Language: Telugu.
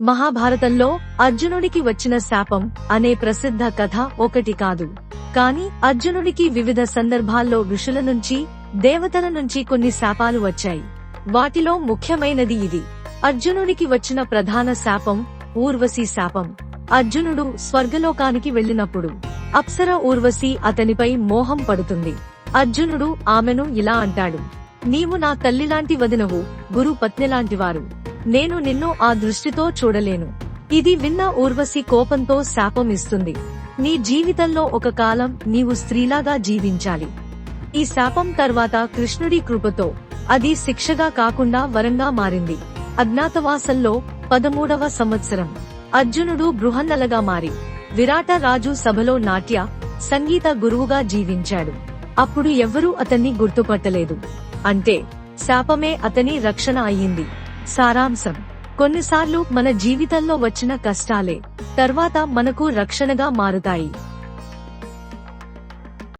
మహాభారతంలో అర్జునుడికి వచ్చిన శాపం అనే ప్రసిద్ధ కథ ఒకటి కాదు. కాని అర్జునుడికి వివిధ సందర్భాల్లో ఋషుల నుంచి, దేవతల నుంచి కొన్ని శాపాలు వచ్చాయి. వాటిలో ముఖ్యమైనది ఇది. అర్జునుడికి వచ్చిన ప్రధాన శాపం ఊర్వశి శాపం. అర్జునుడు స్వర్గలోకానికి వెళ్ళినప్పుడు అప్సర ఊర్వశి అతనిపై మోహం పడుతుంది. అర్జునుడు ఆమెను ఇలా అంటాడు: నీవు నా తల్లిలాంటి వదినవు, గురు పత్నిలాంటివారు. నేను నిన్ను ఆ దృష్టితో చూడలేను. ఇది విన్న ఊర్వశి కోపంతో శాపం ఇస్తుంది: నీ జీవితంలో ఒక కాలం నీవు స్త్రీలాగా జీవించాలి. ఈ శాపం తర్వాత కృష్ణుడి కృపతో అది శిక్షగా కాకుండా వరంగా మారింది. అజ్ఞాతవాసంలో 13వ సంవత్సరం అర్జునుడు బృహన్నలగా మారి విరాట రాజు సభలో నాట్య, సంగీత గురువుగా జీవించాడు. అప్పుడు ఎవ్వరూ అతన్ని గుర్తుపట్టలేదు. అంటే శాపమే అతని రక్షణ అయ్యింది. సారాంశం: కొన్నిసార్లు మన జీవితంలో వచ్చిన కష్టాలే తర్వాత మనకు రక్షణగా మారుతాయి.